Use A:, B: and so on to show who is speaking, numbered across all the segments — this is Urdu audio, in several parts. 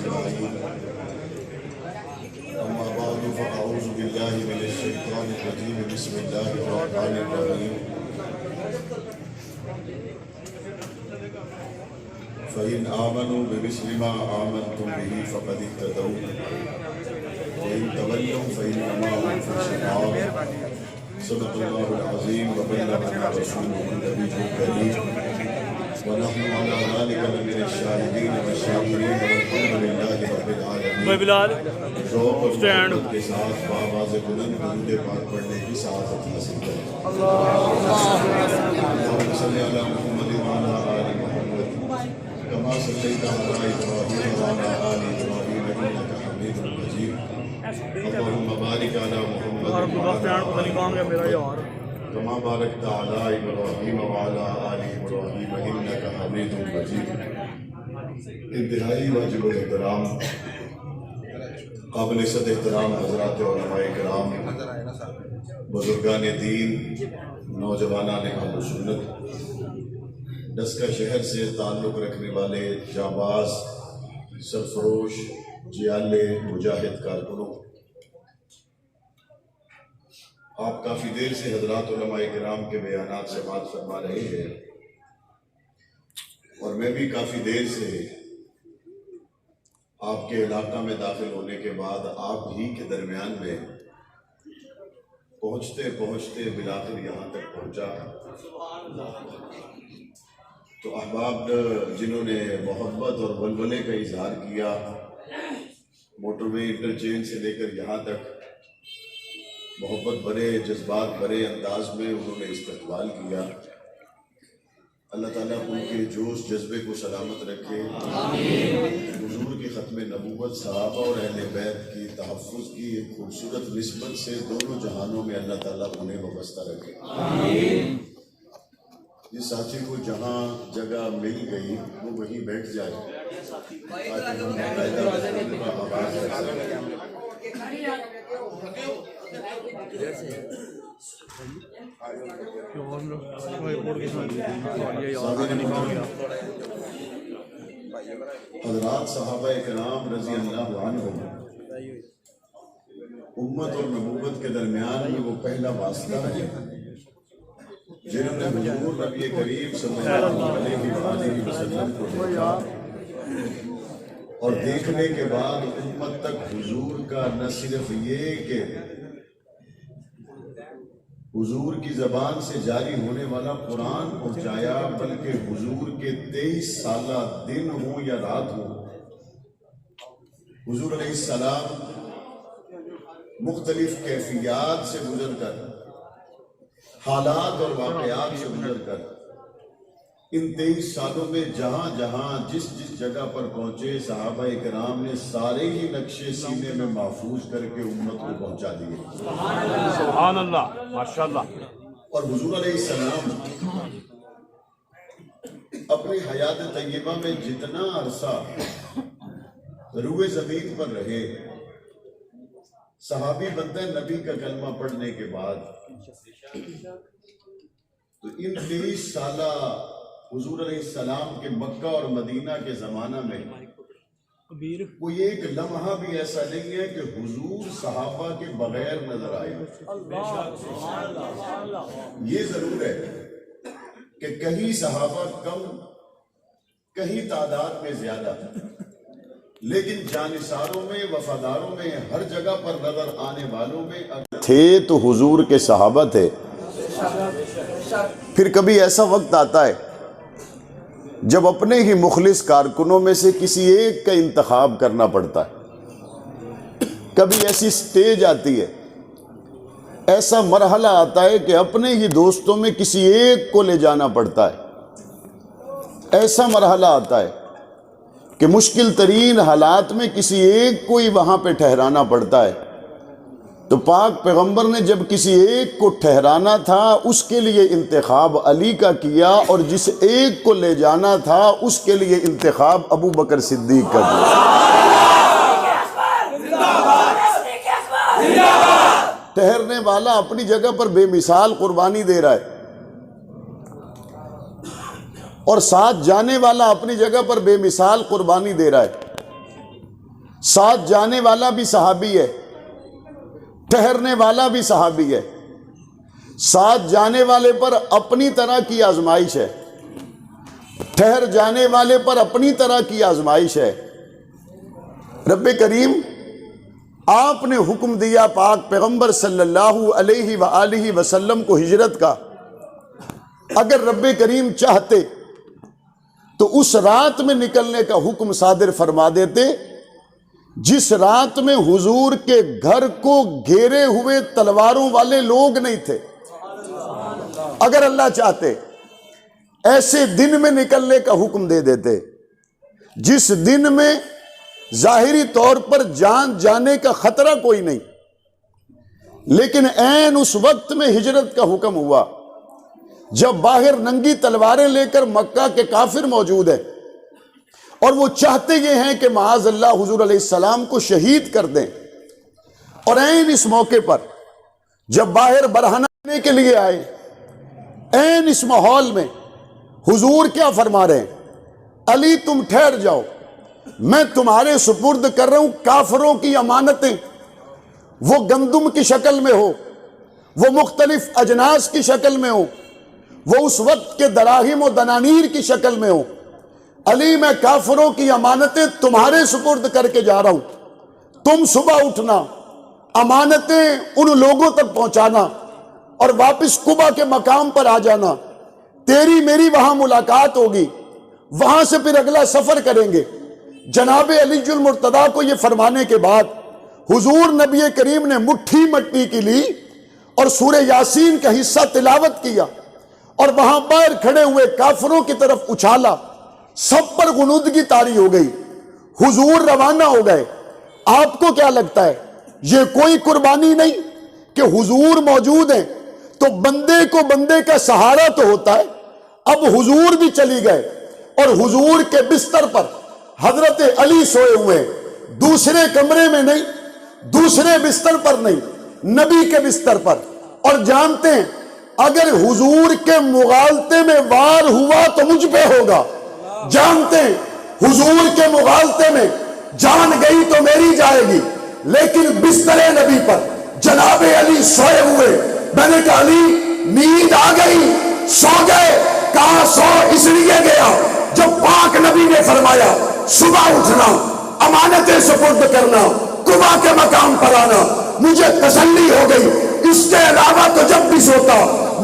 A: أجمعين. أما بعد فأعوذ بالله من الشيطان الرجيم. بسم الله الرحمن الرحيم. فإن آمنوا بمثل ما آمنتم به فقد اهتدوا وإن تولوا فإنما هم في شقاق. صدق الله العظيم وبلغنا رسوله النبي الكريم ونحن على ذلك لمن الشاهدين والشاكرين والحمد لله رب العالمين. ذوق اور محبت کے ساتھ بآواز بلند درود پاک پڑھنے کی سعادت حاصل کریں. اللهم صل على محمد وعلى آل محمد كما صليت على إبراهيم وعلى آل إبراهيم إنك حميد مجيد. اللهم بارك على محمد وعلى كما باركت على إبراهيم وعلى آل إبراهيم إنك حميد مجيد. انتہائی واجب الاحترام قابل صد احترام حضرات علماء کرام، بزرگان دین، نوجوانان اہل سنت، ڈسکا شہر سے تعلق رکھنے والے جانباز، سرفروش، جیالے، مجاہد کارکنوں، آپ کافی دیر سے حضرات علماء کرام کے بیانات سماعت فرما رہے ہیں اور میں بھی کافی دیر سے آپ کے علاقہ میں داخل ہونے کے بعد آپ ہی کے درمیان میں پہنچتے پہنچتے بالآخر یہاں تک پہنچا. تو احباب جنہوں نے محبت اور ولولے کا اظہار کیا، موٹر وے انٹرچینج سے لے کر یہاں تک محبت بھرے، جذبات بھرے انداز میں انہوں نے استقبال کیا، اللہ تعالیٰ ان کے جوش جذبے کو سلامت رکھے. حضور کی ختم نبوت، صحابہ اور اہل بیت کی تحفظ کی ایک خوبصورت نسبت سے دونوں جہانوں میں اللہ تعالیٰ انہیں وابستہ رکھے. جس ساتھی کو جہاں جگہ مل گئی وہ وہیں بیٹھ جائے تاکہ ہم باقاعدہ آواز رکھ سکیں. حضرات صحابہ کرام رضی اللہ عنہم امت اور نبوت کے درمیان میں وہ پہلا واسطہ ہے جنہوں نے حضور نبی کریم صلی اللہ علیہ وآلہ وسلم کو دیکھا اور دیکھنے کے بعد امت تک حضور کا نہ صرف یہ کہ حضور کی زبان سے جاری ہونے والا قرآن پہنچایا، بلکہ حضور کے 23 سالہ دن ہوں یا رات ہوں، حضور علیہ السلام مختلف کیفیات سے گزر کر، حالات اور واقعات سے گزر کر ان 23 سالوں میں جہاں جہاں جس جس جگہ پر پہنچے صحابہ کرام نے سارے ہی نقشے سینے میں محفوظ کر کے امت کو پہنچا دیے.
B: سبحان اللہ، ماشاءاللہ.
A: اور حضور علیہ السلام اپنی حیات طیبہ میں جتنا عرصہ روئے زمین پر رہے، صحابی بندہ نبی کا کلمہ پڑھنے کے بعد تو ان 23 سالہ حضور علیہ السلام کے مکہ اور مدینہ کے زمانہ میں کوئی ایک لمحہ بھی ایسا نہیں ہے کہ حضور صحابہ کے بغیر نظر آئے. یہ ضرور ہے کہ کہیں صحابہ کم، کہیں تعداد میں زیادہ، لیکن جانثاروں میں، وفاداروں میں، ہر جگہ پر نظر آنے والوں میں تھے تو حضور کے صحابہ تھے. پھر کبھی ایسا وقت آتا ہے جب اپنے ہی مخلص کارکنوں میں سے کسی ایک کا انتخاب کرنا پڑتا ہے. کبھی ایسی سٹیج آتی ہے، ایسا مرحلہ آتا ہے کہ اپنے ہی دوستوں میں کسی ایک کو لے جانا پڑتا ہے. ایسا مرحلہ آتا ہے کہ مشکل ترین حالات میں کسی ایک کو ہی وہاں پہ ٹھہرانا پڑتا ہے. تو پاک پیغمبر نے جب کسی ایک کو ٹھہرانا تھا اس کے لیے انتخاب علی کا کیا، اور جس ایک کو لے جانا تھا اس کے لیے انتخاب ابو بکر صدیق کا کیا. ٹھہرنے والا اپنی جگہ پر بے مثال قربانی دے رہا ہے، اور ساتھ جانے والا اپنی جگہ پر بے مثال قربانی دے رہا ہے. ساتھ جانے والا بھی صحابی ہے، ٹھہرنے والا بھی صحابی ہے۔ ساتھ جانے والے پر اپنی طرح کی آزمائش ہے، ٹھہر جانے والے پر اپنی طرح کی آزمائش ہے۔ رب کریم آپ نے حکم دیا پاک پیغمبر صلی اللہ علیہ وآلہ وسلم کو ہجرت کا۔ اگر رب کریم چاہتے تو اس رات میں نکلنے کا حکم صادر فرما دیتے جس رات میں حضور کے گھر کو گھیرے ہوئے تلواروں والے لوگ نہیں تھے۔ اگر اللہ چاہتے ایسے دن میں نکلنے کا حکم دے دیتے جس دن میں ظاہری طور پر جان جانے کا خطرہ کوئی نہیں، لیکن عین اس وقت میں ہجرت کا حکم ہوا جب باہر ننگی تلواریں لے کر مکہ کے کافر موجود ہیں اور وہ چاہتے یہ ہیں کہ معاذ اللہ حضور علیہ السلام کو شہید کر دیں۔ اور عین اس موقع پر جب باہر برہنہ دینے کے لیے آئے، عین اس ماحول میں حضور کیا فرما رہے ہیں؟ علی تم ٹھہر جاؤ، میں تمہارے سپرد کر رہا ہوں کافروں کی امانتیں، وہ گندم کی شکل میں ہو، وہ مختلف اجناس کی شکل میں ہو، وہ اس وقت کے دراہم و دنانیر کی شکل میں ہو۔ علی میں کافروں کی امانتیں تمہارے سپرد کر کے جا رہا ہوں، تم صبح اٹھنا، امانتیں ان لوگوں تک پہنچانا اور واپس قبا کے مقام پر آ جانا۔ تیری میری وہاں ملاقات ہوگی، وہاں سے پھر اگلا سفر کریں گے۔ جناب علی المرتضیٰ کو یہ فرمانے کے بعد حضور نبی کریم نے مٹھی مٹی کی لی اور سورہ یاسین کا حصہ تلاوت کیا اور وہاں باہر کھڑے ہوئے کافروں کی طرف اچھالا۔ سب پر غنودگی طاری ہو گئی، حضور روانہ ہو گئے۔ آپ کو کیا لگتا ہے یہ کوئی قربانی نہیں کہ حضور موجود ہیں تو بندے کو بندے کا سہارا تو ہوتا ہے؟ اب حضور بھی چلی گئے اور حضور کے بستر پر حضرت علی سوئے ہوئے، دوسرے کمرے میں نہیں، دوسرے بستر پر نہیں، نبی کے بستر پر۔ اور جانتے ہیں اگر حضور کے مغالطے میں وار ہوا تو مجھ پہ ہوگا، جانتے ہیں حضور کے مغالطے میں جان گئی تو میری جائے گی، لیکن بستر نبی پر جناب علی سوئے ہوئے۔ میں نے کہا علی نیند آ گئی، سو گئے؟ کہاں سو اس لیے گیا جب پاک نبی نے فرمایا صبح اٹھنا، امانتیں سپرد کرنا، قبا کے مقام پر آنا۔ مجھے تسلی ہو گئی، اس کے علاوہ تو جب بھی سوتا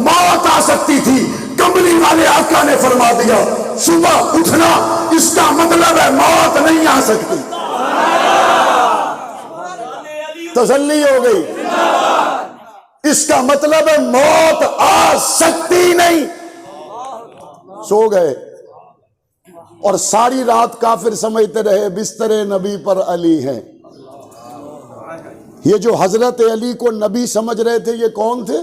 A: موت آ سکتی تھی۔ کملی والے آقا نے فرما دیا صبح اٹھنا، اس کا مطلب ہے موت نہیں آ سکتی۔ تسلی ہو گئی، اس کا مطلب ہے موت آ سکتی نہیں۔ سو گئے اور ساری رات کافر سمجھتے رہے بستر نبی پر علی ہیں۔ یہ جو حضرت علی کو نبی سمجھ رہے تھے یہ کون تھے؟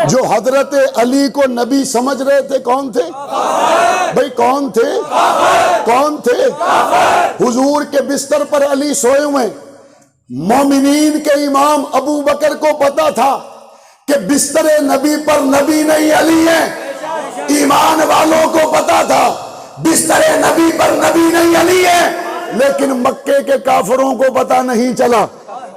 A: جو حضرت علی کو نبی سمجھ رہے تھے کون تھے بھئی؟ کون تھے؟ کون تھے؟ حضور کے بستر پر علی سوئے ہوئے۔ مومنین کے امام ابو بکر کو پتا تھا کہ بستر نبی پر نبی نہیں علی ہے۔ ایمان والوں کو پتا تھا بستر نبی پر نبی نہیں علی ہے، لیکن مکے کے کافروں کو پتا نہیں چلا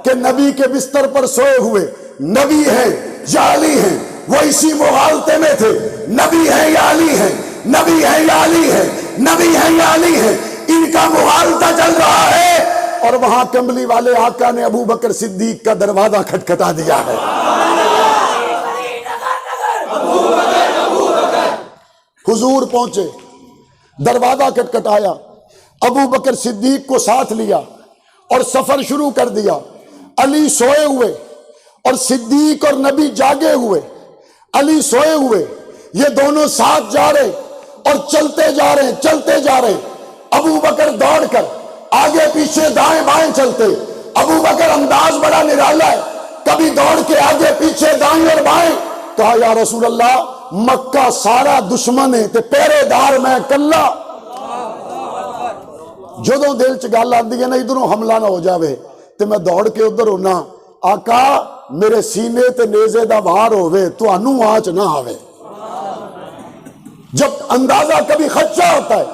A: کہ نبی کے بستر پر سوئے ہوئے نبی ہیں یا علی ہیں۔ وہ اسی مغالطے میں تھے، نبی ہیں یا علی ہیں، نبی ہیں یا علی ہیں، نبی ہیں یا علی ہیں، ان کا مغالطہ چل رہا ہے۔ اور وہاں کملی والے آقا نے ابو بکر صدیق کا دروازہ کھٹکھٹا دیا ہے۔ حضور پہنچے، دروازہ کھٹکھٹایا، ابو بکر صدیق کو ساتھ لیا اور سفر شروع کر دیا۔ علی سوئے ہوئے اور صدیق اور نبی جاگے ہوئے۔ علی سوئے ہوئے، یہ دونوں ساتھ جا رہے اور چلتے جا رہے چلتے جا رہے۔ ابو بکر دوڑ کر آگے پیچھے دائیں بائیں چلتے۔ ابو بکر انداز بڑا نرالا ہے، کبھی دوڑ کے آگے پیچھے دائیں اور بائیں۔ کہا یا رسول اللہ مکہ سارا دشمن ہے تے پہرے دار میں کلا۔ جدوں دل چ گل آندی ہے نا ادھروں حملہ نہ ہو جاوے تے میں دوڑ کے ادھر ہونا، آقا میرے سینے تے نیزے دا وار ہوئے تو انو آنچ نہ آوے۔ جب اندازہ کبھی خدشہ ہوتا ہے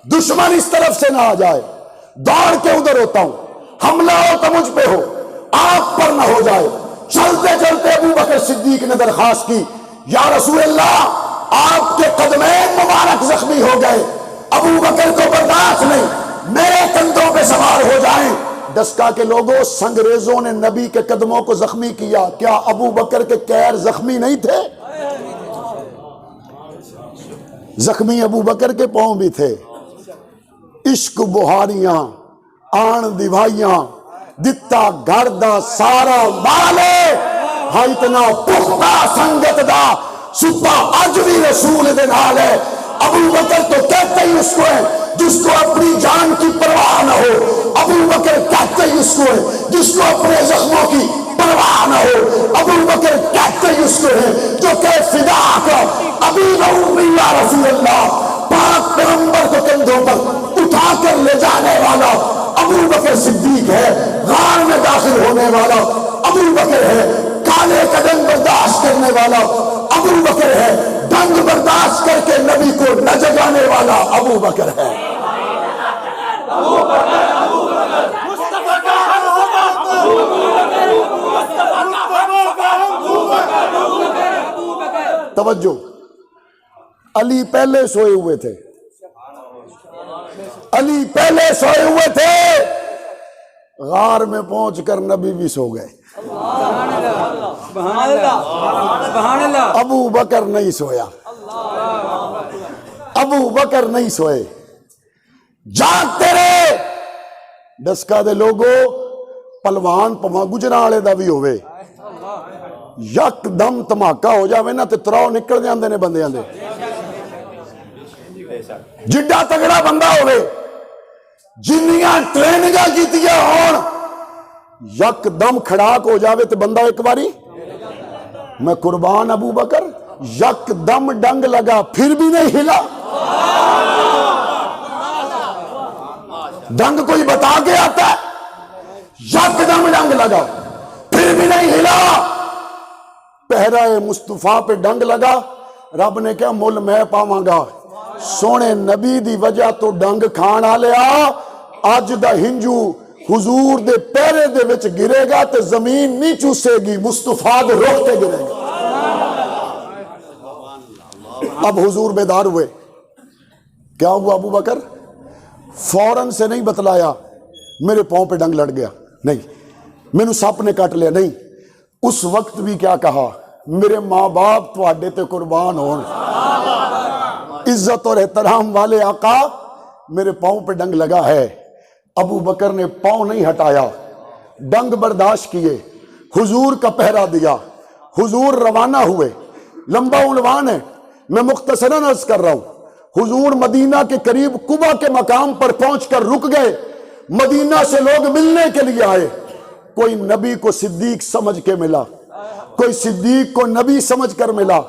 C: دشمن اس طرف سے نہ آ جائے، دوڑ کے ادھر ہوتا ہوں، حملہ ہو تو مجھ پہ ہو، آپ پر نہ ہو جائے۔ چلتے چلتے ابو بکر صدیق نے درخواست کی، یا رسول اللہ آپ کے قدمین مبارک زخمی ہو گئے، ابو بکر کو برداشت نہیں، میرے کندھوں پہ سوار ہو جائیں۔ دسکا کے لوگوں، سنگریزوں نے نبی کے قدموں کو زخمی کیا، کیا ابو بکر کے قیر زخمی نہیں تھے؟ زخمی ابو بکر کے پاؤں بھی تھے۔ عشق بہاریاں آن دیوائیاں دتا گھر دا سارا مالے، ہاں اتنا پختہ سنگت دا سپا اج بھی رسول دے نال ہے۔ ابو بکر تو کہتے ہی اس کو ہے جس کو اپنی جان کی پرواہ نہ ہو، ابو بکر کہتے ہی اس کو ہے جس کو اپنے زخموں کی پرواہ نہ ہو، ابو بکر کہتے ہی اس کو ہے جو کہ فدا کا ابی رومی یا رسول اللہ، پاک پیغمبر کو کندھوں پر اٹھا کر لے جانے والا ابو بکر صدیق ہے، غار میں داخل ہونے والا ابو بکر ہے، کالے کا ڈنگ برداشت کرنے والا ابو بکر ہے، ڈنگ برداشت کر کے نبی کو نہ جگانے والا ابو بکر ہے۔ توجہ، علی پہلے سوئے ہوئے تھے، علی پہلے سوئے ہوئے تھے، غار میں پہنچ کر نبی بھی سو گئے۔ ابو بکر نہیں سویا، ابو بکر نہیں سوئے، جاگتے رہے۔ دسکا دے لوگو پلوان پما گجرا والے دا بھی ہوئے، یک دم دھماکہ ہو جاوے نا تے تراؤ نکل جاندے نے بندیاں دے، جڈا تگڑا بندہ ہوئے، جنیاں ٹریننگاں کیتیاں ہون، یک دم کھڑاک ہو جاوے تے بندہ ایک باری، میں قربان ابو بکر، یک دم ڈنگ لگا پھر بھی نہیں ہلا۔ ڈنگ کوئی بتا کے آتا ہے، یک دم ڈنگ لگا پھر بھی نہیں ہلا۔ پہرہ مصطفیٰ پہ ڈنگ لگا، رب نے کیا مل میں پاواں گا، سونے نبی دی وجہ تو ڈنگ کھان آ لیا، آج دا ہنجو حضور دے پیرے دے وچ گرے گا تے زمین نہیں چوسے گی، مصطفیٰ دے روح تے گرے گا۔ اب حضور بیدار ہوئے، کیا ہوا ابو بکر؟ فوراً سے نہیں بتلایا میرے پاؤں پہ ڈنگ لڑ گیا، نہیں مینوں سپ نے کٹ لیا، نہیں، اس وقت بھی کیا کہا، میرے ماں باپ تواڈے تے قربان ہون، عزت اور احترام والے آقا میرے پاؤں پہ ڈنگ لگا ہے۔ ابو بکر نے پاؤں نہیں ہٹایا، ڈنگ برداشت کیے، حضور کا پہرا دیا، حضور روانہ ہوئے۔ لمبا عنوان ہے، میں مختصراً عرض کر رہا ہوں۔ حضور مدینہ کے قریب قبا کے مقام پر پہنچ کر رک گئے، مدینہ سے لوگ ملنے کے لیے آئے، کوئی نبی کو صدیق سمجھ کے ملا، کوئی صدیق کو نبی سمجھ کر ملا۔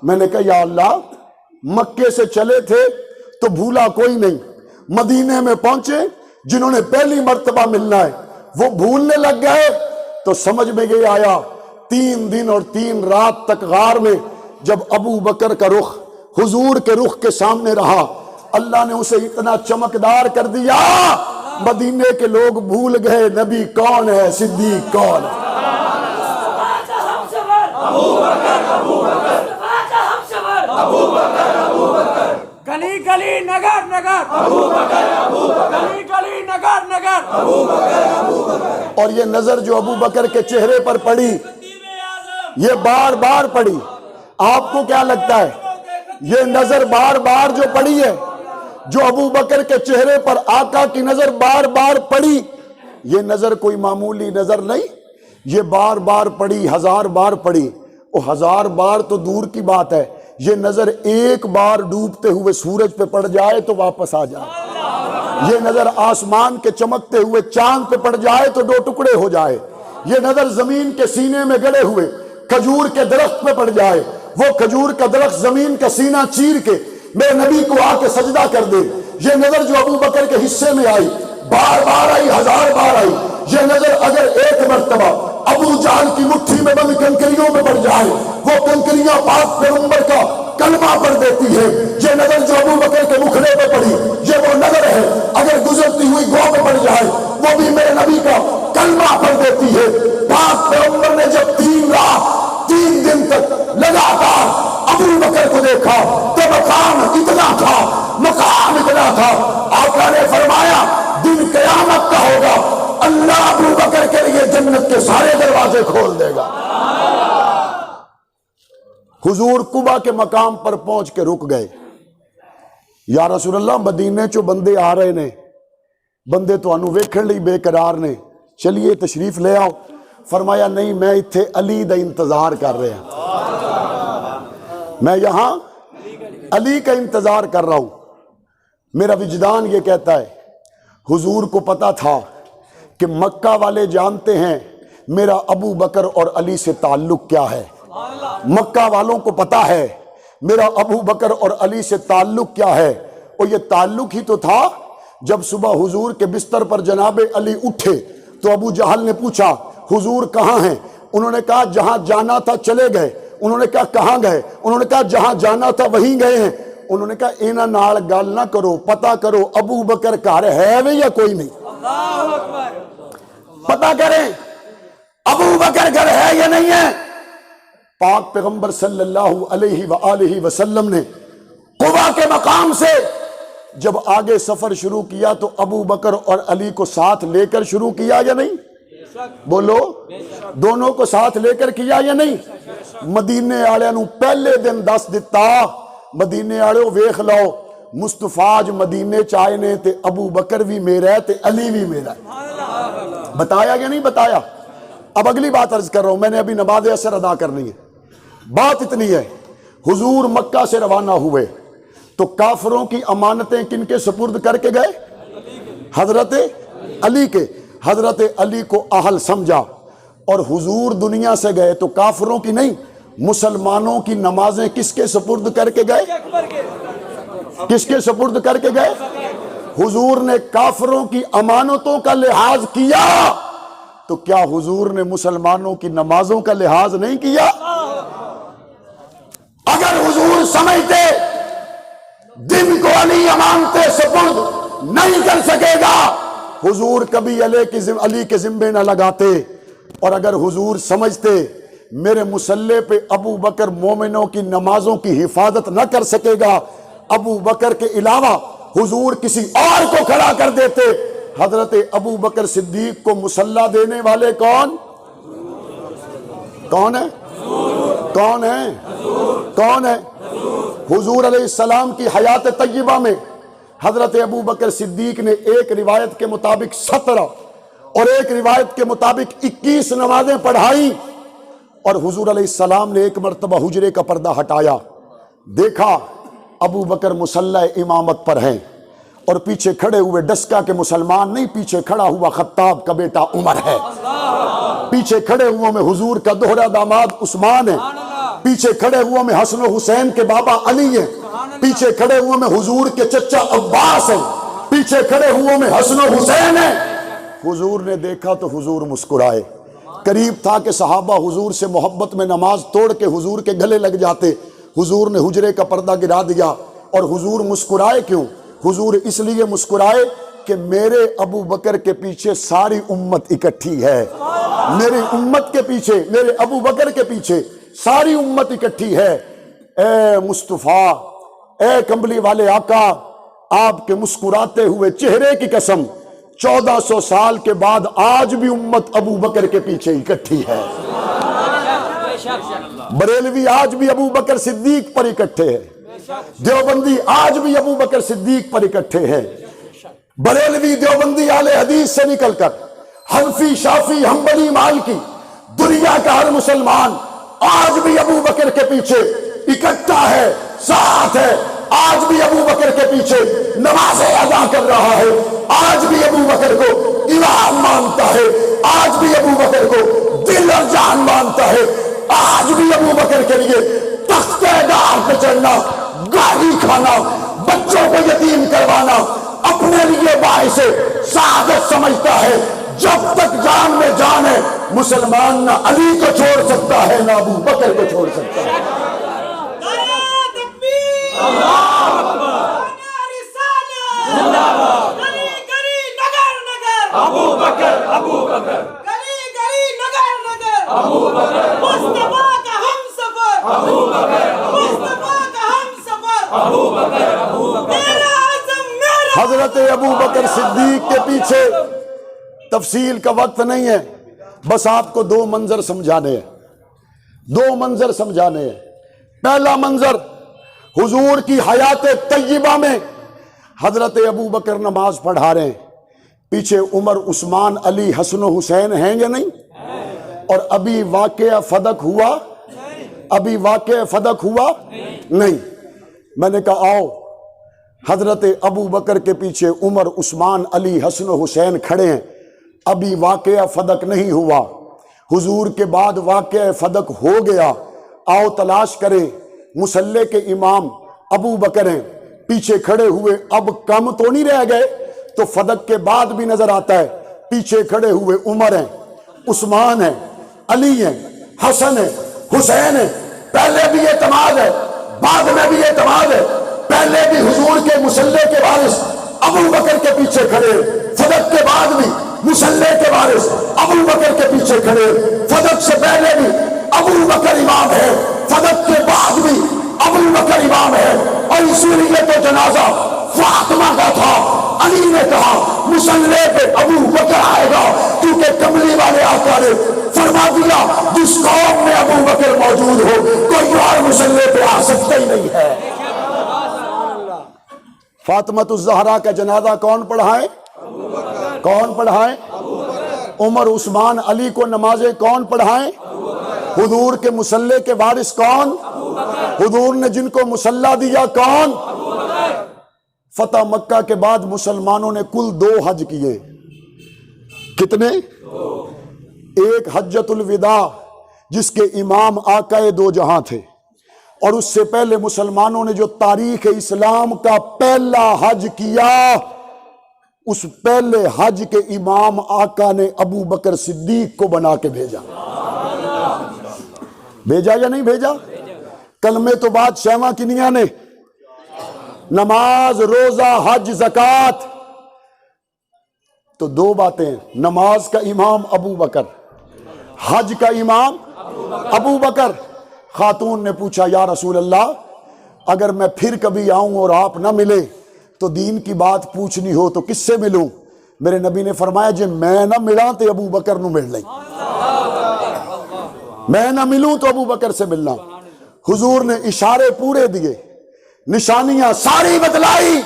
C: میں نے کہا یا اللہ، مکے سے چلے تھے تو بھولا کوئی نہیں، مدینے میں پہنچے جنہوں نے پہلی مرتبہ ملنا ہے وہ بھولنے لگ گئے، تو سمجھ میں یہ آیا 3 دن اور 3 رات تک غار میں جب ابو بکر کا رخ حضور کے رخ کے سامنے رہا، اللہ نے اسے اتنا چمکدار کر دیا، مدینے کے لوگ بھول گئے نبی کون ہے، صدیق کون ہے۔
D: گلی گلی نگر نگر گلی گلی نگر نگر،
C: اور یہ نظر جو ابو بکر کے چہرے پر پڑی، یہ بار بار پڑی۔ آپ کو کیا لگتا ہے یہ نظر بار بار جو پڑی ہے، جو ابو بکر کے چہرے پر آقا کی نظر بار بار پڑی، یہ نظر کوئی معمولی نظر نہیں، یہ بار بار پڑی، 1000 بار پڑی۔ وہ 1000 بار تو دور کی بات ہے، یہ نظر ایک بار ڈوبتے ہوئے سورج پہ پڑ جائے تو واپس آ جائے، یہ نظر آسمان کے چمکتے ہوئے چاند پہ پڑ جائے تو 2 ٹکڑے ہو جائے، یہ نظر زمین کے سینے میں گڑے ہوئے کھجور کے درخت پہ پڑ جائے، وہ کھجور کا درخت زمین کا سینہ چیر کے میرے نبی کو آ کے سجدہ کر دے۔ یہ نظر جو ابو بکر کے حصے میں آئی، بار بار آئی، 1000 بار آئی، یہ نظر اگر ایک مرتبہ ابو جہل کی مٹھی میں بند کنکریوں میں پڑ جائے، وہ کنکریاں پاک پیغمبر کا کلمہ پڑھ دیتی ہے۔ یہ نظر جو ابو بکر کے مکھڑے پہ پڑی، یہ وہ جنت کے سارے دروازے کھول دے گا۔ حضور قبا کے مقام پر پہنچ کے رک گئے۔ یا رسول اللہ مدینے چو بندے آ رہے نے، بندے تو انو ویکھن لئی بے قرار نے، چلیے تشریف لے آؤ۔ فرمایا نہیں، میں اتھے علی دا انتظار کر رہے ہیں، میں یہاں علی کا انتظار کر رہا ہوں۔ میرا وجدان یہ کہتا ہے حضور کو پتا تھا کہ مکہ والے جانتے ہیں میرا ابو بکر اور علی سے تعلق کیا ہے، مکہ والوں کو پتا ہے میرا ابو بکر اور علی سے تعلق کیا ہے۔ اور یہ تعلق ہی تو تھا جب صبح حضور کے بستر پر جناب علی اٹھے تو ابو جہل نے پوچھا حضور کہاں ہیں؟ انہوں نے کہا جہاں جانا تھا چلے گئے۔ انہوں نے کہا کہاں گئے؟ انہوں نے کہا جہاں جانا تھا وہیں گئے ہیں۔ انہوں نے کہا اینا نال گل نہ کرو، پتہ کرو ابو بکر گھر ہے وے یا کوئی نہیں، پتہ کریں ابو بکر گھر ہے یا نہیں ہے۔ پاک پیغمبر صلی اللہ علیہ وآلہ وسلم نے قبا کے مقام سے جب آگے سفر شروع کیا تو ابو بکر اور علی کو ساتھ لے کر شروع کیا یا نہیں؟ بولو، دونوں کو ساتھ لے کر کیا یا نہیں؟ مدینے آلے نو پہلے دن دس دیتا، مدینے آلے ویخ لو مصطفیٰ جو مدینے چائے نے تے ابو بکر بھی میرا ہے تے علی بھی میرا ہے۔ بتایا یا نہیں بتایا؟ اب اگلی بات عرض کر رہا ہوں، میں نے ابھی نماز عصر ادا کرنی ہے۔ بات اتنی ہے، حضور مکہ سے روانہ ہوئے تو کافروں کی امانتیں کن کے سپرد کر کے گئے؟ حضرت علی کے۔ حضرت علی کو اہل سمجھا اور حضور دنیا سے گئے تو کافروں کی نہیں، مسلمانوں کی نمازیں کس کے سپرد کر کے گئے؟ کس کے سپرد کر کے گئے؟ حضور نے کافروں کی امانتوں کا لحاظ کیا تو کیا حضور نے مسلمانوں کی نمازوں کا لحاظ نہیں کیا؟ اگر حضور سمجھتے دن کو علی امانتیں سپرد نہیں کر سکے گا، حضور کبھی علی کے ذمے نہ لگاتے۔ اور اگر حضور سمجھتے میرے مصلی پہ ابو بکر مومنوں کی نمازوں کی حفاظت نہ کر سکے گا، ابو بکر کے علاوہ حضور کسی اور کو کھڑا کر دیتے۔ حضرت ابو بکر صدیق کو مصلی دینے والے کون ہے؟ کون ہے؟ کون ہے؟ حضور علیہ السلام کی حیات طیبہ میں حضرت ابو بکر صدیق نے ایک روایت کے مطابق 17 اور ایک روایت کے مطابق 21 نمازیں پڑھائیں۔ اور حضور علیہ السلام نے ایک مرتبہ حجرے کا پردہ ہٹایا، دیکھا ابو بکر مصلی امامت پر ہیں اور پیچھے کھڑے ہوئے ڈسکا کے مسلمان نہیں، پیچھے کھڑا ہوا خطاب کا بیٹا عمر ہے، پیچھے کھڑے ہوا میں حضور کا دوہرا داماد عثمان ہے، پیچھے کھڑے ہوا میں حسن و حسین کے بابا علی ہیں، پیچھے کھڑے ہوا میں حضور کے چچا عباس ہیں، پیچھے کھڑے ہوا میں حسن و حسین ہیں۔ حضور نے دیکھا تو حضور مسکرائے۔ قریب تھا کہ صحابہ حضور سے محبت میں نماز توڑ کے حضور کے گلے لگ جاتے۔ حضور نے حجرے کا پردہ گرا دیا اور حضور مسکرائے کیوں؟ حضور اس لیے مسکرائے کہ میرے ابو بکر کے پیچھے ساری امت اکٹھی ہے، میری امت کے پیچھے، میرے ابو بکر کے پیچھے ساری امت اکٹھی ہے۔ اے مصطفیٰ، اے کمبلی والے آقا، آپ کے مسکراتے ہوئے چہرے کی قسم 1400 سال کے بعد آج بھی امت ابو بکر کے پیچھے اکٹھی ہے۔ بریلوی آج بھی ابو بکر صدیق پر اکٹھے ہیں، دیوبندی آج بھی ابو بکر صدیق پر اکٹھے ہیں۔ بریلوی دیوبندی اہل حدیث سے نکل کر حنفی، شافی، حنبلی، مالکی، دنیا کا ہر مسلمان آج بھی ابو بکر کے پیچھے اکٹھا ہے، ساتھ ہے۔ آج بھی ابو بکر کے پیچھے نمازیں ادا کر رہا ہے، آج بھی ابو بکر کو امام مانتا ہے، آج بھی ابو بکر کو دل اور جان مانتا ہے، آج بھی ابو بکر کے لیے تختہ دار پہ چڑھنا، گالی کھانا، بچوں کو یتیم کروانا اپنے لیے باعث سعادت سمجھتا ہے۔ جب تک جان میں جان ہے، مسلمان نہ علی کو چھوڑ سکتا ہے نہ ابو بکر کو چھوڑ سکتا ہے۔
D: ابو بکر، ابو بکر، گلی گلی نگر نگر، ابو بکر، مصطفیٰ کا ہم سفر، ابو بکر، مصطفیٰ کا ہم سفر، ابو بکر، ابو بکر، میرا عزم میرا۔
C: حضرت ابو بکر صدیق کے پیچھے تفصیل کا وقت نہیں ہے، بس آپ کو دو منظر سمجھانے ہیں، دو منظر سمجھانے ہیں۔ پہلا منظر حضور کی حیات طیبہ میں حضرت ابو بکر نماز پڑھا رہے ہیں، پیچھے عمر، عثمان، علی، حسن و حسین ہیں یا نہیں؟ اور ابھی واقعہ فدق ہوا؟ ابھی واقعہ فدق ہوا نہیں۔ میں نے کہا آؤ، حضرت ابو بکر کے پیچھے عمر، عثمان، علی، حسن و حسین کھڑے ہیں، ابھی واقعہ فدق نہیں ہوا، حضور کے بعد واقعہ فدق ہو گیا۔ آؤ تلاش کریں، مصلی کے امام ابو بکر ہیں، پیچھے کھڑے ہوئے اب کم تو نہیں رہ گئے، تو فدق کے بعد بھی نظر آتا ہے، پیچھے کھڑے ہوئے عمر ہیں، عثمان ہیں، علی ہیں، حسن ہیں، حسین ہیں۔ پہلے بھی اعتماد ہے، بعد میں بھی اعتماد ہے۔ پہلے بھی حضور کے مصلی کے وارث ابو بکر کے پیچھے کھڑے، فدق کے بعد بھی مصلی کے وارث ابو بکر کے پیچھے کھڑے۔ فدق سے پہلے بھی ابو بکر امام ہے، فدق کے بعد بھی ابو بکر امام ہے۔ اور اسی لیے تو جنازہ فاطمہ کا تھا، علی نے کہا مصلی پہ ابو بکر آئے گا، کیونکہ کملی والے آقا نے فرما دیا جس قوم میں ابو بکر موجود ہو کوئی اور مصلی پہ آ سکتا ہی نہیں ہے۔ فاطمۃ الزہرا کا جنازہ کون پڑھائے؟ کون پڑھائے؟ عمر، عثمان، علی کو نمازیں کون پڑھائیں؟ حضور کے مصلی کے وارث کون؟ حضور نے جن کو مصلی دیا کون؟ فتح مکہ کے بعد مسلمانوں نے کل 2 حج کیے۔ کتنے؟ ایک حجۃ الوداع جس کے امام آقا دو جہاں تھے، اور اس سے پہلے مسلمانوں نے جو تاریخ اسلام کا پہلا حج کیا، اس پہلے حج کے امام آقا نے ابو بکر صدیق کو بنا کے بھیجا۔ بھیجا یا نہیں بھیجا؟ کلمے تو بعد شیواں کنیاں نے، نماز، روزہ، حج، زکوٰۃ، تو 2 باتیں ہیں۔ نماز کا امام ابو بکر، حج کا امام ابو بکر۔ خاتون نے پوچھا یا رسول اللہ، اگر میں پھر کبھی آؤں اور آپ نہ ملے تو دین کی بات پوچھنی ہو تو کس سے ملوں؟ میرے نبی نے فرمایا جے میں نہ ملا تو ابو بکر نو مل لیں، میں نہ ملوں تو ابو بکر سے ملنا۔ حضور نے اشارے پورے دیے، نشانیاں ساری بتلائی،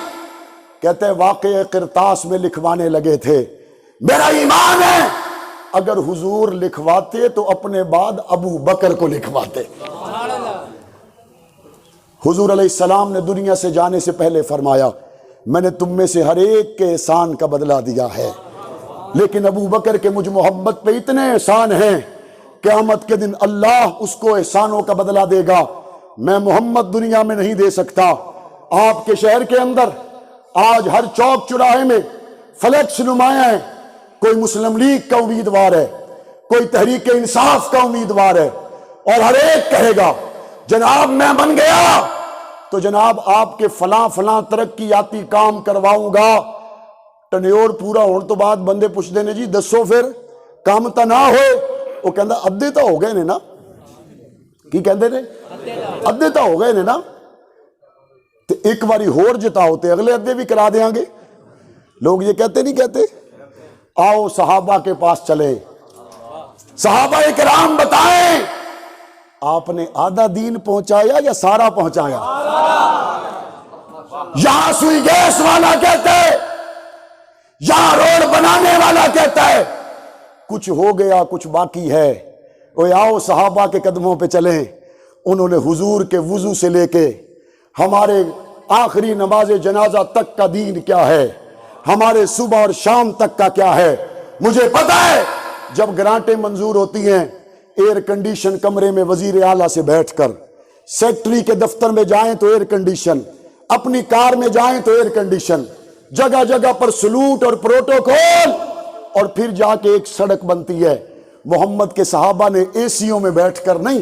C: کہتے ہیں واقعہ قرطاس میں لکھوانے لگے تھے۔ میرا ایمان ہے اگر حضور لکھواتے تو اپنے بعد ابو بکر کو لکھواتے۔ حضور علیہ السلام نے دنیا سے جانے سے پہلے فرمایا میں نے تم میں سے ہر ایک کے احسان کا بدلہ دیا ہے، لیکن ابو بکر کے مجھ محمد پہ اتنے احسان ہیں، قیامت کے دن اللہ اس کو احسانوں کا بدلہ دے گا، میں محمد دنیا میں نہیں دے سکتا۔ آپ کے شہر کے اندر آج ہر چوک چوراہے میں فلیکس نمایاں ہیں، کوئی مسلم لیگ کا امیدوار ہے، کوئی تحریک انصاف کا امیدوار ہے، اور ہر ایک کہے گا جناب میں بن گیا تو جناب آپ کے فلاں فلاں ترقیاتی کام کرواؤں گا۔ ٹنیور پورا ہونے تو بعد بندے پوچھتے ہیں جی دسو پھر کام تا نہ ہوئے، وہ کہندا ادھے تا ہو گئے نے نا، کی کہندے نے ادھے تا ہو گئے نے نا، تو ایک باری ہور جتا ہوتے اگلے ادھے بھی کرا دیاں گے۔ لوگ یہ کہتے نہیں کہتے؟ آؤ صحابہ کے پاس چلے، صحابہ کرام بتائیں آپ نے آدھا دین پہنچایا یا سارا پہنچایا؟ یہاں سوئی گیس والا کہتا ہے، یہاں روڈ بنانے والا کہتا ہے کچھ ہو گیا کچھ باقی ہے۔ اوے آؤ صحابہ کے قدموں پہ چلیں، انہوں نے حضور کے وضو سے لے کے ہمارے آخری نماز جنازہ تک کا دین کیا ہے، ہمارے صبح اور شام تک کا کیا ہے۔ مجھے پتا ہے جب گرانٹیں منظور ہوتی ہیں ایئر کنڈیشن کمرے میں وزیر اعلیٰ سے بیٹھ کر، سیکٹری کے دفتر میں جائیں تو ایئر کنڈیشن، اپنی کار میں جائیں تو ایئر کنڈیشن، جگہ جگہ پر سلوٹ اور پروٹوکول، اور پھر جا کے ایک سڑک بنتی ہے۔ محمد کے صحابہ نے اے سیوں میں بیٹھ کر نہیں،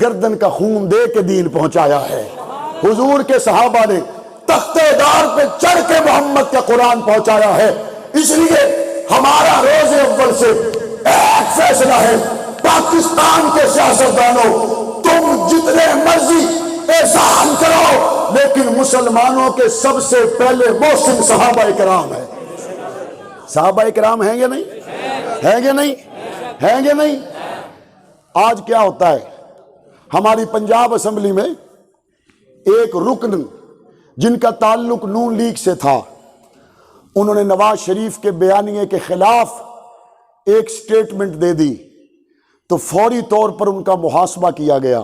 C: گردن کا خون دے کے دین پہنچایا ہے۔ حضور کے صحابہ نے تختے دار پہ چڑھ کے محمد کا قرآن پہنچایا ہے۔ اس لیے ہمارا روز اول سے ایک فیصلہ ہے، پاکستان کے سیاستدانوں تم جتنے مرضی احسان کرو، لیکن مسلمانوں کے سب سے پہلے محسن صحابہ کرام ہے۔ صحابہ کرام ہیں یا نہیں؟ ہیں یا نہیں؟ ہیں گے نہیں؟ آج کیا ہوتا ہے ہماری پنجاب اسمبلی میں ایک رکن جن کا تعلق نون لیگ سے تھا، انہوں نے نواز شریف کے بیانیے کے خلاف ایک سٹیٹمنٹ دے دی تو فوری طور پر ان کا محاسبہ کیا گیا،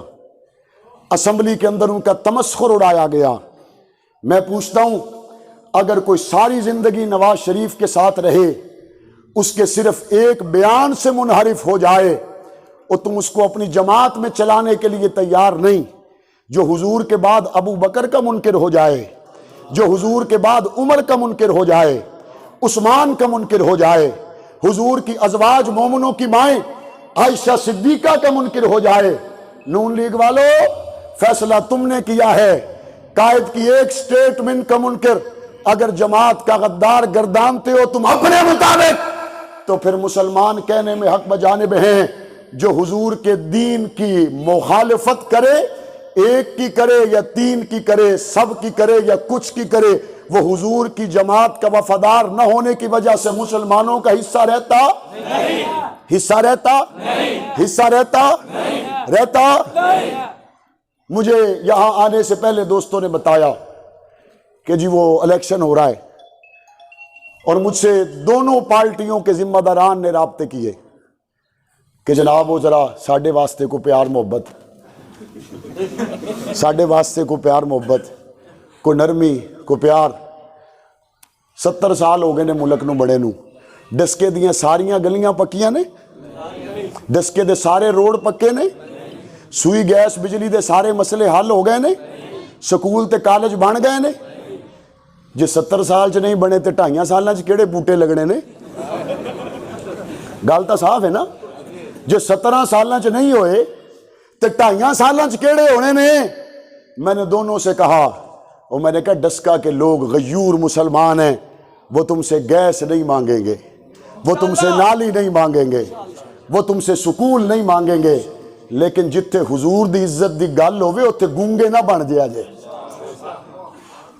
C: اسمبلی کے اندر ان کا تمسخر اڑایا گیا۔ میں پوچھتا ہوں اگر کوئی ساری زندگی نواز شریف کے ساتھ رہے، اس کے صرف ایک بیان سے منحرف ہو جائے اور تم اس کو اپنی جماعت میں چلانے کے لیے تیار نہیں، جو حضور کے بعد ابو بکر کا منکر ہو جائے، جو حضور کے بعد عمر کا منکر ہو جائے، عثمان کا منکر ہو جائے، حضور کی ازواج مومنوں کی مائیں عائشہ صدیقہ کا منکر ہو جائے، نون لیگ والو فیصلہ تم نے کیا ہے، قائد کی ایک سٹیٹمنٹ کا منکر اگر جماعت کا غدار گردانتے ہو تم اپنے مطابق، تو پھر مسلمان کہنے میں حق بجانب ہیں، جو حضور کے دین کی مخالفت کرے، ایک کی کرے یا تین کی کرے، سب کی کرے یا کچھ کی کرے، وہ حضور کی جماعت کا وفادار نہ ہونے کی وجہ سے مسلمانوں کا حصہ رہتا حصہ رہتا حصہ رہتا رہتا مجھے یہاں آنے سے پہلے دوستوں نے بتایا کہ جی وہ الیکشن ہو رہا ہے، اور مجھ سے دونوں پارٹیوں کے ذمہ داران نے رابطے کیے کہ جناب وہ ذرا ساڈے واسطے کو پیار محبت، ساڈے واسطے کو پیار محبت، کو نرمی، کو پیار۔ 70 سال ہو گئے نے ملک نو بڑے نو، ڈسکے دیاں ساریاں گلیاں پکیاں نے، ڈسکے دے سارے روڈ پکے نے، سوئی گیس بجلی دے سارے مسئلے حل ہو گئے نے، سکول تے کالج بن گئے نے۔ جے 70 سال چ نہیں بنے تے 2.5 سالاں چ کیڑے بوٹے لگنے نے؟ گل تو صاف ہے نا، جے 17 سالاں چ نہیں ہوئے تے 2.5 سالاں چ کیڑے ہونے نے؟ میں نے دونوں سے کہا، اور میں نے کہا ڈسکا کے لوگ غیور مسلمان ہیں، وہ تم سے گیس نہیں مانگیں گے، وہ تم سے نالی نہیں مانگیں گے، وہ تم سے سکول نہیں مانگیں گے، لیکن جتھے حضور دی عزت دی گل ہوئے اتھے گونگے نہ بن جیا جے۔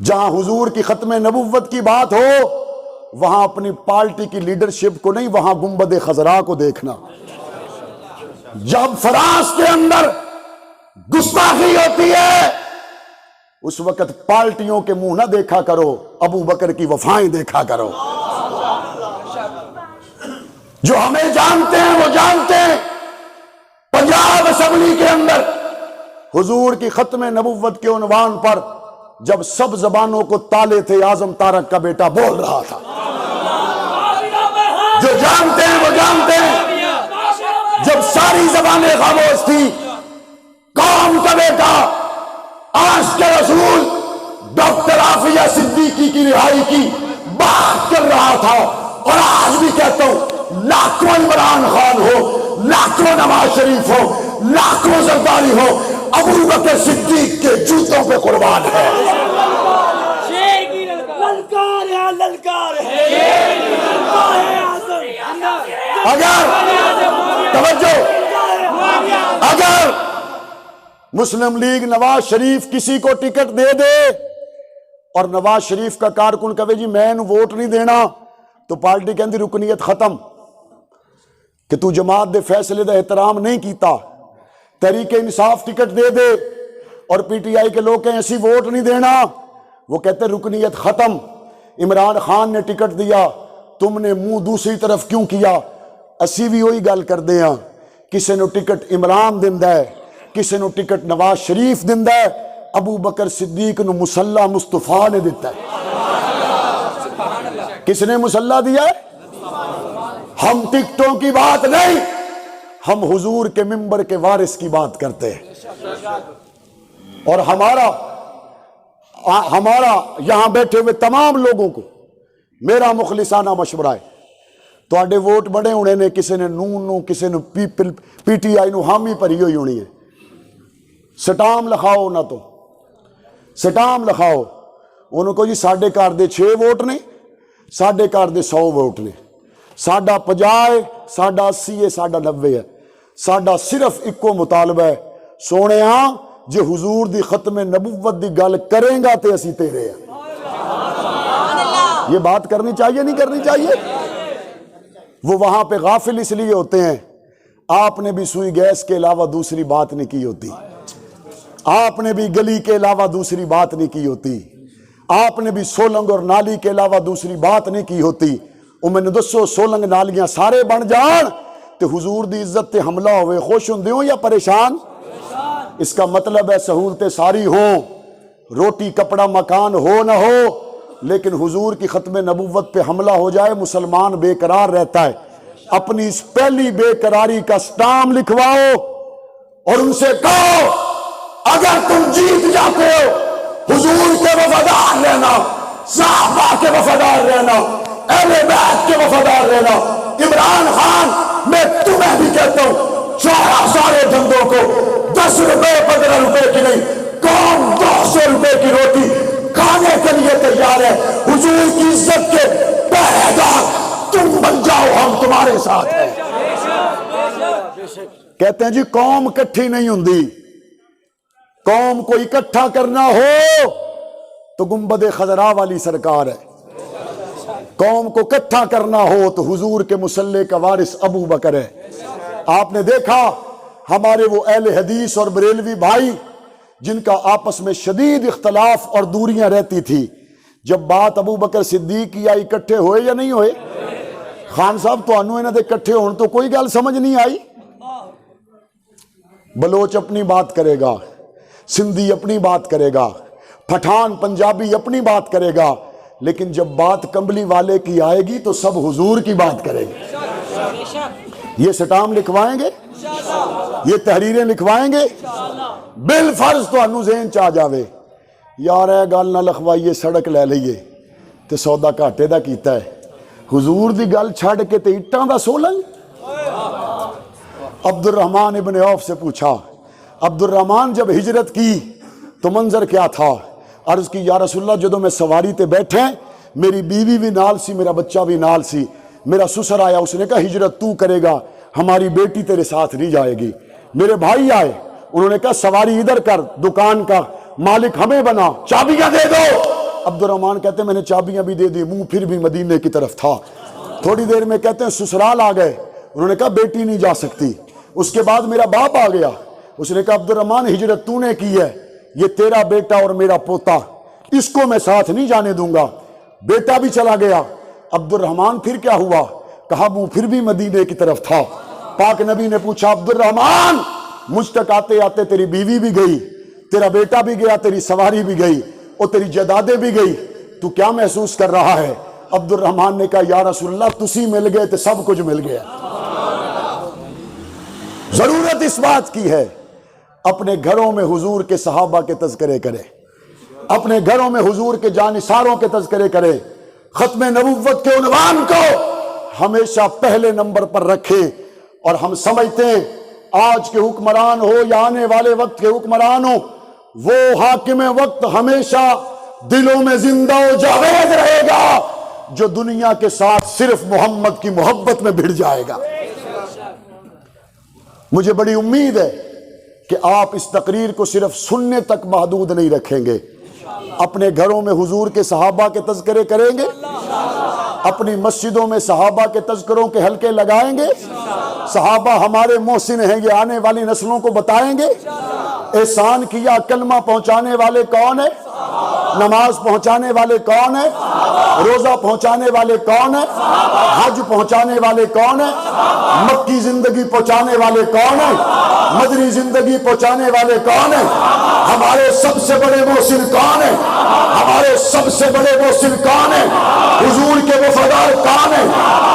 C: جہاں حضور کی ختم نبوت کی بات ہو وہاں اپنی پارٹی کی لیڈرشپ کو نہیں، وہاں گنبد خضراء کو دیکھنا۔ جب فرانس کے اندر گستاخی ہوتی ہے اس وقت پارٹیوں کے منہ نہ دیکھا کرو، ابو بکر کی وفائیں دیکھا کرو۔ جو ہمیں جانتے ہیں وہ جانتے ہیں، پنجاب اسمبلی کے اندر حضور کی ختم نبوت کے عنوان پر جب سب زبانوں کو تالے تھے، اعظم طارق کا بیٹا بول رہا تھا۔ جو جانتے ہیں وہ جانتے ہیں، جب ساری زبانیں خاموش تھی، قوم کا بیٹا آج کے رسول ڈاکٹر عافیہ صدیقی کی رہائی کی بات کر رہا تھا۔ اور آج بھی کہتا ہوں، لاکھوں عمران خان ہو، لاکھوں نواز شریف ہو، لاکھوں زرداری ہو، ابو بکر صدیق کے جوتوں پہ قربان ہے۔ اگر مسلم لیگ نواز شریف کسی کو ٹکٹ دے دے اور نواز شریف کا کارکن کہے جی میں ووٹ نہیں دینا، تو پارٹی کہندی رکنیت ختم، کہ تو جماعت دے فیصلے دا احترام نہیں کیتا۔ تحریک انصاف ٹکٹ دے دے اور پی ٹی آئی کے لوگ کہیں ایسی ووٹ نہیں دینا، وہ کہتے رکنیت ختم۔ عمران خان نے ٹکٹ دیا، تم نے منہ دوسری طرف کیوں کیا؟ اسی بھی وہی گل کر دے ہاں، کسی نو ٹکٹ عمران دیندا ہے، کسی نو ٹکٹ نواز شریف دیندا ہے، ابو بکر صدیق نو مسلح مصطفیٰ نے دیتا ہے۔ کس نے مسلح دیا ہے؟ ہم ٹکٹوں کی بات نہیں، ہم حضور کے منبر کے وارث کی بات کرتے ہیں۔ اور ہمارا یہاں بیٹھے ہوئے تمام لوگوں کو میرا مخلصانہ مشورہ ہے، تواڈے ووٹ بڑے ہونے نے، کسی نے نون نو، کسی نے پی ٹی آئی نو حامی بھری ہوئی ہونی ہے، سٹام لکھاؤ نہ تو سٹام لکھاؤ، انہوں کو جی ساڈے گھر دے 6 ووٹ نے، ساڈے گھر دے 100 ووٹ نے، ساڈا 50 ہے، ساڈا 80 ہے، ساڈا 90 ہے، ساڈا صرف ایکو مطالبہ ہے، سونے ہاں جے حضور دی ختم نبوت دی گل کریں گا تے اسی تیرے ہیں۔ یہ بات کرنی چاہیے نہیں کرنی چاہیے؟ وہ وہاں پہ غافل اس لیے ہوتے ہیں آپ نے بھی سوئی گیس کے علاوہ دوسری بات نہیں کی ہوتی, آپ نے بھی گلی کے علاوہ دوسری بات نہیں کی ہوتی, آپ نے بھی سولنگ اور نالی کے علاوہ دوسری بات نہیں کی ہوتی. میں نے دسو سولنگ نالیاں سارے بن جان تے حضور دی عزت تے حملہ ہوئے, خوش ہوں دیوں یا پریشان؟ اس کا مطلب ہے سہولتیں ساری ہوں, روٹی کپڑا مکان ہو نہ ہو, لیکن حضور کی ختم نبوت پہ حملہ ہو جائے مسلمان بے قرار رہتا ہے. اپنی اس پہلی بے قراری کا سٹام لکھواؤ اور ان سے کہو اگر تم جیت جاتے ہو حضور کے وفادار رہنا, صحابہ کے وفادار رہنا, اہل بیت کے وفادار رہنا. عمران خان میں تمہیں بھی کہتا ہوں سارے بندوں کو 10 روپے 15 روپے کی نہیں, قوم 200 روپے کی روٹی کھانے کے لیے تیار ہے. حضور کی عزت کے پہرے دار تم بن جاؤ, ہم تمہارے ساتھ ہیں. کہتے ہیں جی قوم اکٹھی نہیں ہوندی, قوم کو اکٹھا کرنا ہو تو گنبد خضرا والی سرکار ہے, قوم کو اکٹھا کرنا ہو تو حضور کے مصلی کا وارث ابو بکر ہے. آپ نے دیکھا ہمارے وہ اہل حدیث اور بریلوی بھائی جن کا آپس میں شدید اختلاف اور دوریاں رہتی تھی, جب بات ابو بکر صدیق کی آئی اکٹھے ہوئے یا نہیں ہوئے؟ خان صاحب تو انہوں انہوں دے اکٹھے ہون تو کوئی گل سمجھ نہیں آئی. بلوچ اپنی بات کرے گا, سندھی اپنی بات کرے گا, پٹھان پنجابی اپنی بات کرے گا, لیکن جب بات کمبلی والے کی آئے گی تو سب حضور کی بات کریں گے. یہ سٹام لکھوائیں گے, یہ تحریریں لکھوائیں گے, بالفرض تو انو ذہن چاہ جاوے یار اے گل نہ لکھوائیے سڑک لے لئیے تے سودا گھاٹے دا کیتا ہے, حضور دی گل چھڑ کے تے اٹاں دا سولنگ. عبد الرحمن ابن عوف سے پوچھا, عبد الرحمن جب ہجرت کی تو منظر کیا تھا؟ عرض کی یا رسول اللہ جدو میں سواری تے بیٹھے میری بیوی بھی نال سی, میرا بچہ بھی نال سی, میرا سسر آیا, اس نے کہا ہجرت تو کرے گا, ہماری بیٹی تیرے ساتھ نہیں جائے گی. میرے بھائی آئے, انہوں نے کہا سواری ادھر کر, دکان کا مالک ہمیں بنا, چابیاں دے دو. عبد الرحمن کہتے ہیں میں نے چابیاں بھی دے دی, منہ پھر بھی مدینے کی طرف تھا. تھوڑی دیر میں کہتے ہیں سسرال آ گئے, انہوں نے کہا بیٹی نہیں جا سکتی. اس کے بعد میرا باپ آ گیا, اس نے کہا عبد الرحمن ہجرت تو نے کی ہے, یہ تیرا بیٹا اور میرا پوتا, اس کو میں ساتھ نہیں جانے دوں گا. بیٹا بھی چلا گیا. عبد الرحمن پھر کیا ہوا؟ کہا منہ پھر بھی مدینے کی طرف تھا. پاک نبی نے پوچھا عبد الرحمن مجھ تک آتے آتے تیری بیوی بھی گئی, تیرا بیٹا بھی گیا, تیری سواری بھی گئی اور تیری جائیدادیں بھی گئی, تو کیا محسوس کر رہا ہے؟ عبد الرحمن نے کہا یا رسول اللہ تسی مل گئے تو سب کچھ مل گیا. ضرورت اس بات کی ہے اپنے گھروں میں حضور کے صحابہ کے تذکرے کرے, اپنے گھروں میں حضور کے جانثاروں کے تذکرے کرے, ختم نبوت کے عنوان کو ہمیشہ پہلے نمبر پر رکھے. اور ہم سمجھتے ہیں آج کے حکمران ہو یا آنے والے وقت کے حکمران ہو, وہ حاکم وقت ہمیشہ دلوں میں زندہ و جاوید رہے گا جو دنیا کے ساتھ صرف محمد کی محبت میں بھڑ جائے گا. مجھے بڑی امید ہے کہ آپ اس تقریر کو صرف سننے تک محدود نہیں رکھیں گے, اپنے گھروں میں حضور کے صحابہ کے تذکرے کریں گے, اپنی مسجدوں میں صحابہ کے تذکروں کے حلقے لگائیں گے, صحابہ ہمارے محسن ہیں یہ آنے والی نسلوں کو بتائیں گے. احسان کیا کلمہ پہنچانے والے کون ہیں, نماز پہنچانے والے کون ہیں, روزہ پہنچانے والے کون ہیں, حج پہنچانے والے کون ہیں, مکی زندگی پہنچانے والے کون ہیں, مدنی زندگی پہنچانے والے کون ہیں, ہمارے سب سے بڑے محسن کون ہیں, ہمارے سب سے بڑے محسن کون ہیں, حضور کے وفادار کون ہیں,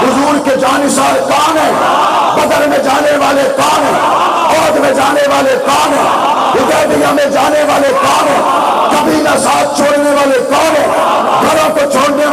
C: حضور کے جانثار کون ہیں, بدر میں جانے والے کون ہیں, عہد میں جانے والے کون ہیں, حدیبیہ میں جانے والے کون ہیں, کبھی نہ ساتھ چھوڑنے والے کون ہیں, گھروں کو چھوڑنے